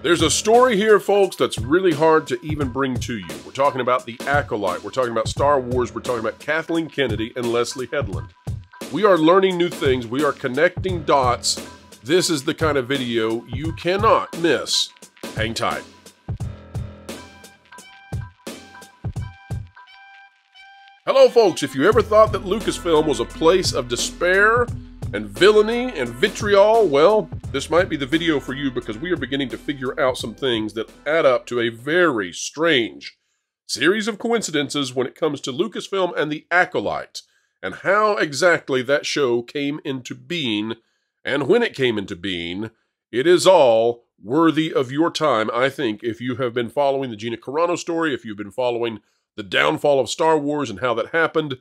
There's a story here, folks, that's really hard to even bring to you. We're talking about the Acolyte. We're talking about Star Wars. We're talking about Kathleen Kennedy and Leslye Headland. We are learning new things. We are connecting dots. This is the kind of video you cannot miss. Hang tight. Hello, folks. If you ever thought that Lucasfilm was a place of despair and villainy and vitriol, well, this might be the video for you, because we are beginning to figure out some things that add up to a very strange series of coincidences when it comes to Lucasfilm and the Acolyte, and how exactly that show came into being, and when it came into being. It is all worthy of your time, I think, if you have been following the Gina Carano story, if you've been following the downfall of Star Wars and how that happened.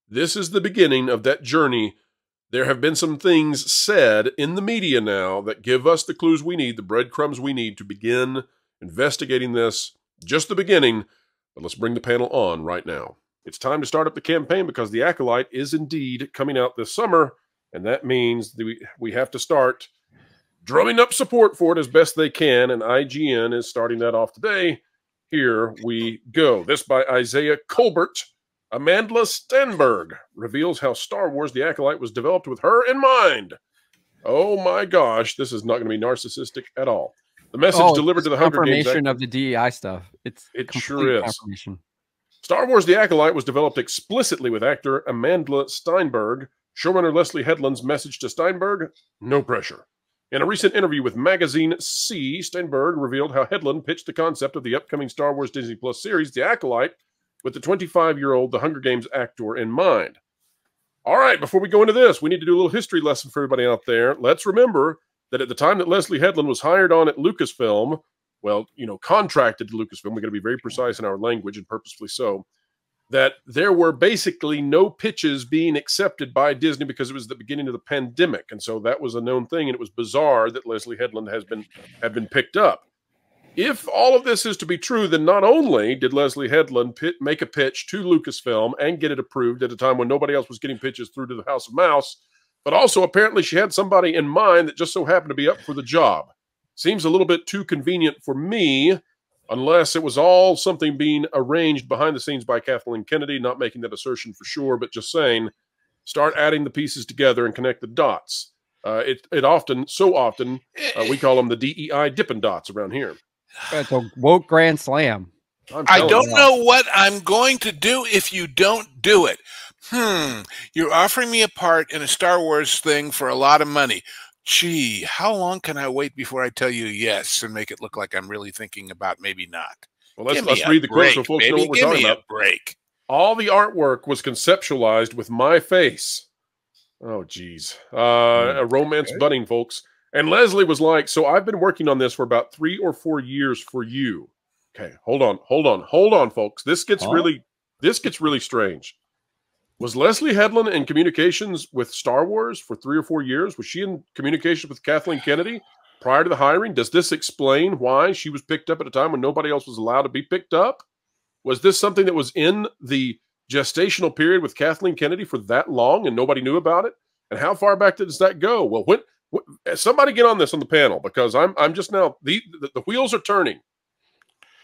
This is the beginning of that journey. There have been some things said in the media now that give us the clues we need, the breadcrumbs we need to begin investigating this. Just the beginning, but let's bring the panel on right now. It's time to start up the campaign, because the Acolyte is indeed coming out this summer, and that means that we have to start drumming up support for it as best they can, and IGN is starting that off today. Here we go. This by Isaiah Colbert. Amandla Stenberg reveals how Star Wars The Acolyte was developed with her in mind. Oh my gosh, this is not going to be narcissistic at all. The message delivered to the Hunger Games. Confirmation of the DEI stuff. It sure is. Star Wars The Acolyte was developed explicitly with actor Amandla Stenberg. Showrunner Leslye Headland's message to Steinberg: no pressure. In a recent interview with Magazine C, Stenberg revealed how Headland pitched the concept of the upcoming Star Wars Disney Plus series, The Acolyte, with the 25-year-old The Hunger Games actor in mind. All right, before we go into this, we need to do a little history lesson for everybody out there. Let's remember that at the time that Leslye Headland was hired on at Lucasfilm, well, contracted to Lucasfilm, we're going to be very precise in our language, and purposefully so, that there were basically no pitches being accepted by Disney because it was the beginning of the pandemic. And so that was a known thing, and it was bizarre that Leslye Headland had been picked up. If all of this is to be true, then not only did Leslye Headland make a pitch to Lucasfilm and get it approved at a time when nobody else was getting pitches through to the House of Mouse, but also apparently she had somebody in mind that just so happened to be up for the job. Seems a little bit too convenient for me, unless it was all something being arranged behind the scenes by Kathleen Kennedy. Not making that assertion for sure, but just saying, start adding the pieces together and connect the dots. So often, we call them the DEI Dippin' Dots around here. It's a woke grand slam. I don't know what I'm going to do if you don't do it. You're offering me a part in a Star Wars thing for a lot of money. Gee, how long can I wait before I tell you yes and make it look like I'm really thinking about maybe not? Well, let's read the quote so folks know what we're talking about. Break. All the artwork was conceptualized with my face. Oh, geez. A romance budding, folks. And Leslye was like, so I've been working on this for about 3 or 4 years for you. Okay, hold on, folks. This gets really strange. Was Leslye Headland in communications with Star Wars for 3 or 4 years? Was she in communications with Kathleen Kennedy prior to the hiring? Does this explain why she was picked up at a time when nobody else was allowed to be picked up? Was this something that was in the gestational period with Kathleen Kennedy for that long and nobody knew about it? And how far back does that go? Well, somebody get on this on the panel, because I'm just now, the wheels are turning.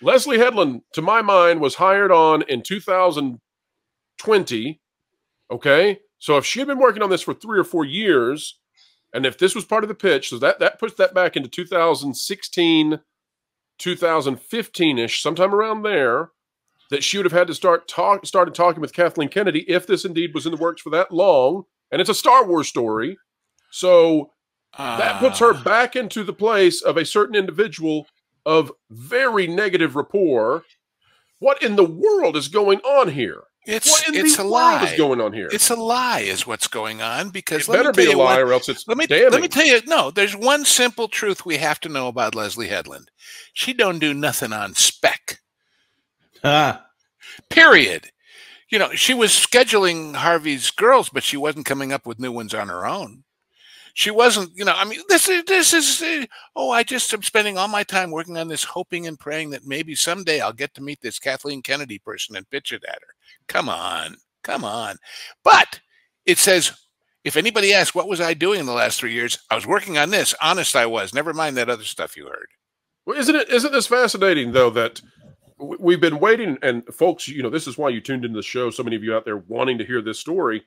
Leslye Headland, to my mind, was hired on in 2020. Okay, so if she had been working on this for 3 or 4 years, and if this was part of the pitch, so that puts that back into 2016, 2015-ish, sometime around there, that she would have had to started talking with Kathleen Kennedy if this indeed was in the works for that long, and it's a Star Wars story. So that puts her back into the place of a certain individual of very negative rapport. What in the world is going on here? It's a lie. What is going on here? It's a lie is what's going on, because it better be a lie or else it's damning. Let me tell you, no, there's one simple truth we have to know about Leslye Headland. She don't do nothing on spec. Period. She was scheduling Harvey's girls, but she wasn't coming up with new ones on her own. She wasn't, I mean, this is, I just am spending all my time working on this, hoping and praying that maybe someday I'll get to meet this Kathleen Kennedy person and pitch it at her. Come on. But it says, if anybody asks, what was I doing in the last 3 years? I was working on this. Honest I was. Never mind that other stuff you heard. Well, isn't this fascinating though that we've been waiting, and folks, you know, this is why you tuned into the show. So many of you out there wanting to hear this story.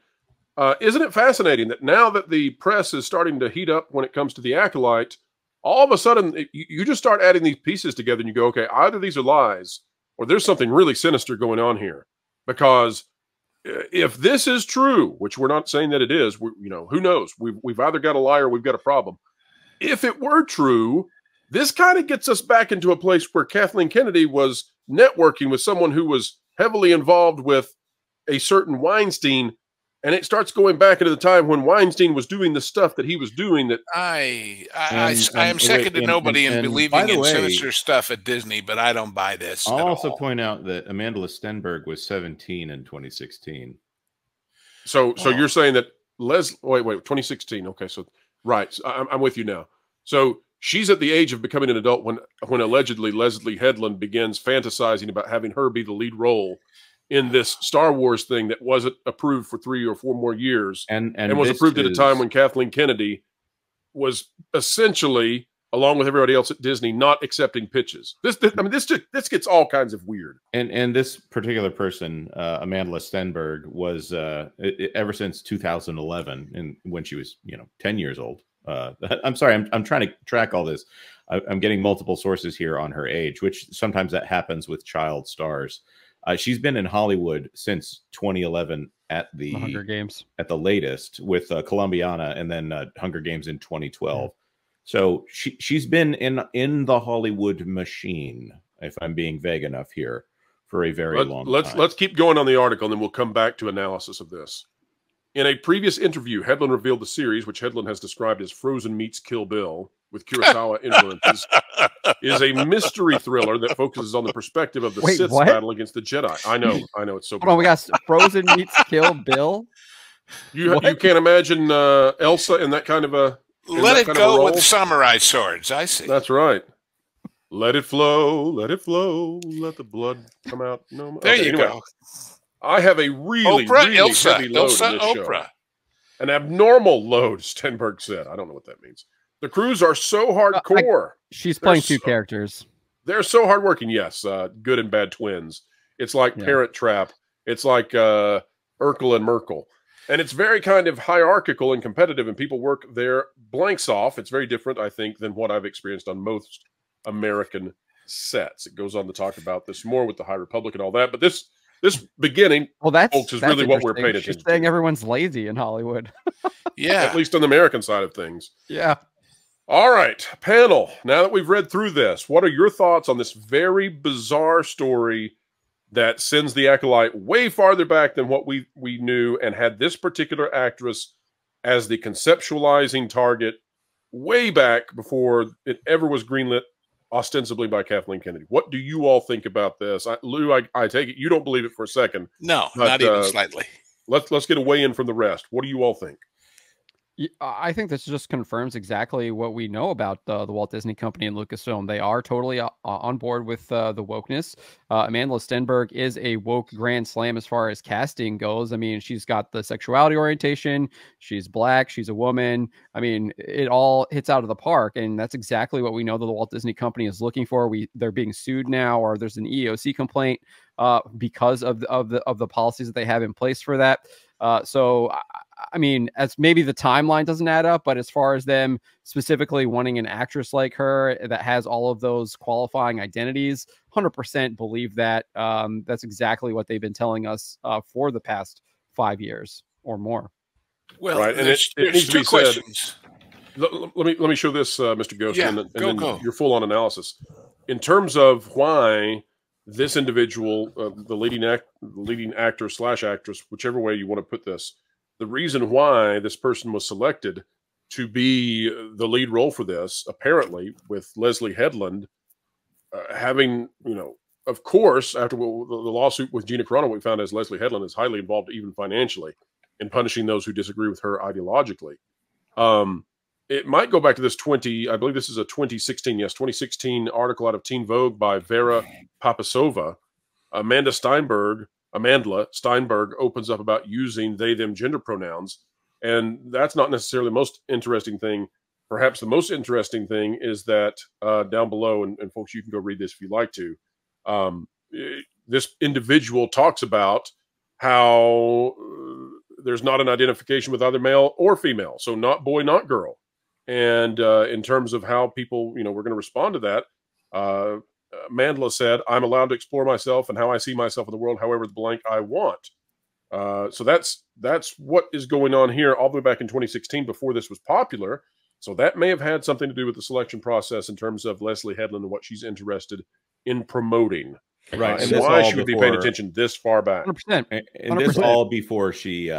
Isn't it fascinating that now that the press is starting to heat up when it comes to the Acolyte, all of a sudden you just start adding these pieces together and you go, okay, either these are lies or there's something really sinister going on here. Because if this is true, which we're not saying that it is, you know, who knows? We've either got a liar or we've got a problem. If it were true, this kind of gets us back into a place where Kathleen Kennedy was networking with someone who was heavily involved with a certain Weinstein. And it starts going back into the time when Weinstein was doing the stuff that he was doing. That I am second to nobody in believing in sinister stuff at Disney, but I don't buy this. I'll also point out that Amanda Stenberg was 17 in 2016. So you're saying that wait, 2016. Okay, so right, so I'm with you now. So she's at the age of becoming an adult when allegedly Leslye Headland begins fantasizing about having her be the lead role in this Star Wars thing that wasn't approved for 3 or 4 more years, and was approved at a time when Kathleen Kennedy was essentially, along with everybody else at Disney, not accepting pitches. This gets all kinds of weird. And this particular person, Amanda Stenberg, was ever since 2011, and when she was 10 years old. I'm sorry, I'm trying to track all this. I'm getting multiple sources here on her age, which sometimes that happens with child stars. She's been in Hollywood since 2011 at the Hunger Games at the latest, with Columbiana, and then Hunger Games in 2012. Yeah. So she's been in the Hollywood machine, if I'm being vague enough here, for a very long time. Let's keep going on the article, and then we'll come back to analysis of this. In a previous interview, Headland revealed the series, which Headland has described as Frozen meets Kill Bill, with Kurosawa influences, is a mystery thriller that focuses on the perspective of the Sith's battle against the Jedi. I know, it's so. Hold on, we got Frozen meets Kill Bill. You can't imagine Elsa in that kind of a. Let it go with samurai swords. I see. That's right. Let it flow, let it flow, let the blood come out. No, there you go. I have a really heavy load in this show. An abnormal load, Stenberg said. I don't know what that means. The crews are so hardcore. She's playing two characters. They're so hardworking. Yes, good and bad twins. It's like Parent Trap. It's like Urkel and Merkel. And it's very kind of hierarchical and competitive, and people work their blanks off. It's very different, I think, than what I've experienced on most American sets. It goes on to talk about this more with the High Republic and all that. But this beginning, folks, is really what we're paying attention to. She's saying everyone's lazy in Hollywood. Yeah. At least on the American side of things. Yeah. All right, panel. Now that we've read through this, what are your thoughts on this very bizarre story that sends the Acolyte way farther back than what we knew, and had this particular actress as the conceptualizing target way back before it ever was greenlit ostensibly by Kathleen Kennedy? What do you all think about this? Lou, I take it you don't believe it for a second. No, but, not even slightly. Let's get a weigh in from the rest. What do you all think? I think this just confirms exactly what we know about the Walt Disney Company and Lucasfilm. They are totally on board with the wokeness. Amanda Stenberg is a woke grand slam as far as casting goes. I mean, she's got the sexuality orientation. She's black. She's a woman. I mean, it all hits out of the park, and that's exactly what we know that the Walt Disney Company is looking for. They're being sued now, or there's an EEOC complaint because of the policies that they have in place for that. So I mean, as maybe the timeline doesn't add up, but as far as them specifically wanting an actress like her that has all of those qualifying identities, 100% believe that. That's exactly what they've been telling us for the past 5 years or more. Well, right, and it needs to be questions. Said. Let me show this, Mr. Ghost, and then your full-on analysis in terms of why this individual, the leading actor / actress, whichever way you want to put this. The reason why this person was selected to be the lead role for this, apparently, with Leslye Headland having, of course, after the lawsuit with Gina Carano, we found as Leslye Headland is highly involved, even financially, in punishing those who disagree with her ideologically. It might go back to this I believe this is a 2016 article out of Teen Vogue by Vera Papasova. Amanda Steinberg opens up about using they, them gender pronouns. And that's not necessarily the most interesting thing. perhaps the most interesting thing is that down below, and folks, you can go read this if you like to. This individual talks about how there's not an identification with either male or female, so not boy, not girl. And in terms of how people, were going to respond to that, Mandela said, "I'm allowed to explore myself and how I see myself in the world, however the blank I want." So that's what is going on here all the way back in 2016 before this was popular. So that may have had something to do with the selection process in terms of Leslye Headland and what she's interested in promoting. Right. And why she would be paying attention this far back. 100%. And this all before she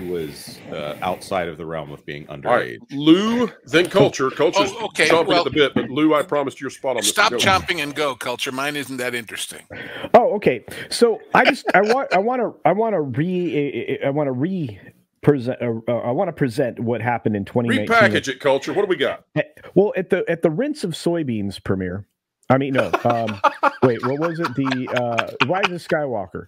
was outside of the realm of being underage. All right. Lou, then Culture. Culture's chomping at the bit, but Lou, I promised you a spot on this. Stop chomping and go, Culture. Mine isn't that interesting. Oh, okay. So I want to present what happened in 2019. Repackage it, Culture. What do we got? Well, at the Rinse of Soybeans premiere. I mean, no. Wait, what was it? The Rise of Skywalker.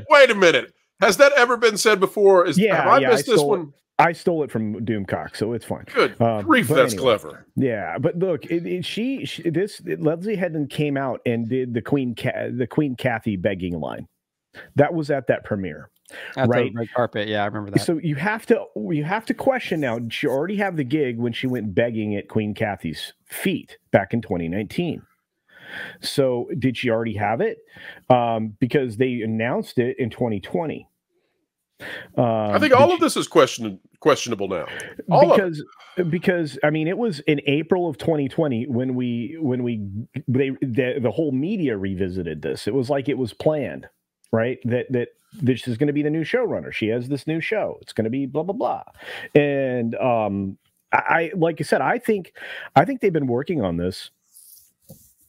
Wait a minute. Has that ever been said before? Have I missed this one? I stole it from Doomcock, so it's fine. Good grief, that's anyway, clever. Yeah, but look, Leslye Headland came out and did the Queen Kathy begging line. That was at that premiere. At the red carpet, yeah, I remember that. So you have to question now. Did she already have the gig when she went begging at Queen Kathy's feet back in 2019? So did she already have it? Because they announced it in 2020. I think all of this is questionable now. Because I mean, it was in April of 2020 when the whole media revisited this. It was like it was planned, right? That this is going to be the new showrunner. She has this new show. It's going to be blah blah blah. And I like I said, I think they've been working on this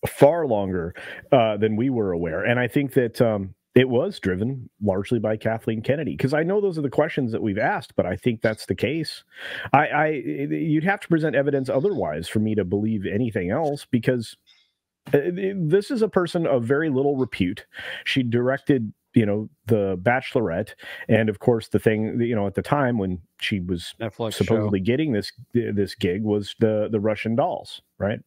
far longer than we were aware, and I think that it was driven largely by Kathleen Kennedy, because I know those are the questions that we've asked, but I think that's the case. You'd have to present evidence otherwise for me to believe anything else, because this is a person of very little repute. She directed, The Bachelorette, and of course the thing, at the time when she was Netflix supposedly getting this gig was the Russian dolls, right?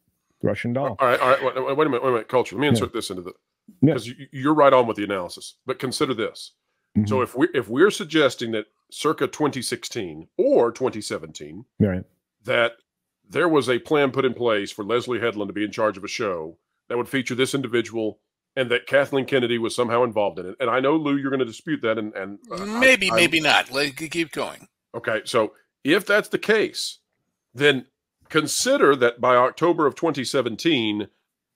Russian doll. All right. Wait a minute, Culture. Let me insert this into the, because you're right on with the analysis. But consider this. Mm-hmm. So if we're suggesting that circa 2016 or 2017, right, that there was a plan put in place for Leslye Headland to be in charge of a show that would feature this individual, and that Kathleen Kennedy was somehow involved in it. And I know, Lou, you're going to dispute that. And maybe not. Let's keep going. Okay, so if that's the case, then consider that by October of 2017,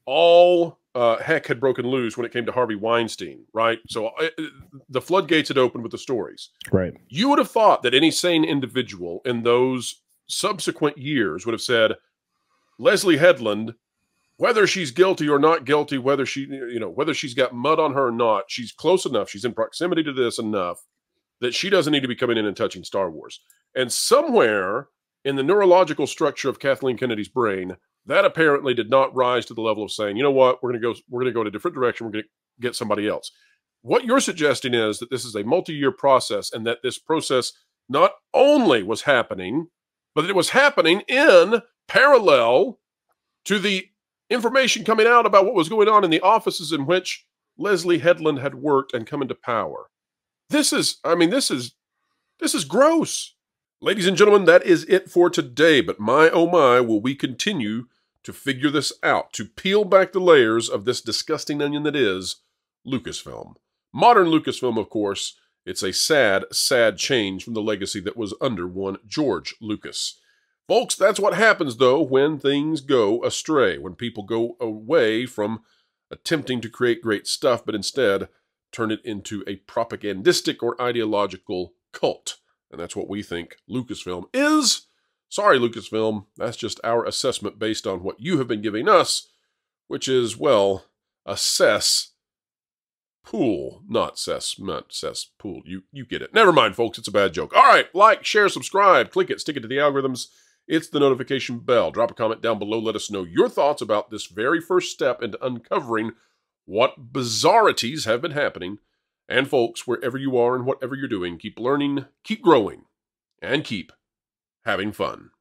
all heck had broken loose when it came to Harvey Weinstein, right? So the floodgates had opened with the stories. Right. You would have thought that any sane individual in those subsequent years would have said, Leslye Headland, whether she's guilty or not guilty, whether she's got mud on her or not, she's close enough, she's in proximity to this enough that she doesn't need to be coming in and touching Star Wars. And somewhere in the neurological structure of Kathleen Kennedy's brain, that apparently did not rise to the level of saying, you know what, we're going to go in a different direction, we're going to get somebody else. What you're suggesting is that this is a multi-year process, and that this process not only was happening, but that it was happening in parallel to the information coming out about what was going on in the offices in which Leslye Headland had worked and come into power. This is gross. Ladies and gentlemen, that is it for today. But my, oh my, will we continue to figure this out, to peel back the layers of this disgusting onion that is Lucasfilm. Modern Lucasfilm, of course, it's a sad, sad change from the legacy that was under one George Lucas. Folks, that's what happens, though, when things go astray, when people go away from attempting to create great stuff, but instead turn it into a propagandistic or ideological cult. And that's what we think Lucasfilm is. Sorry, Lucasfilm. That's just our assessment based on what you have been giving us, which is, well, a cesspool, not cesspool. You get it. Never mind, folks. It's a bad joke. All right, like, share, subscribe, click it, stick it to the algorithms. It's the notification bell. Drop a comment down below. Let us know your thoughts about this very first step into uncovering what bizarrities have been happening. And folks, wherever you are and whatever you're doing, keep learning, keep growing, and keep having fun.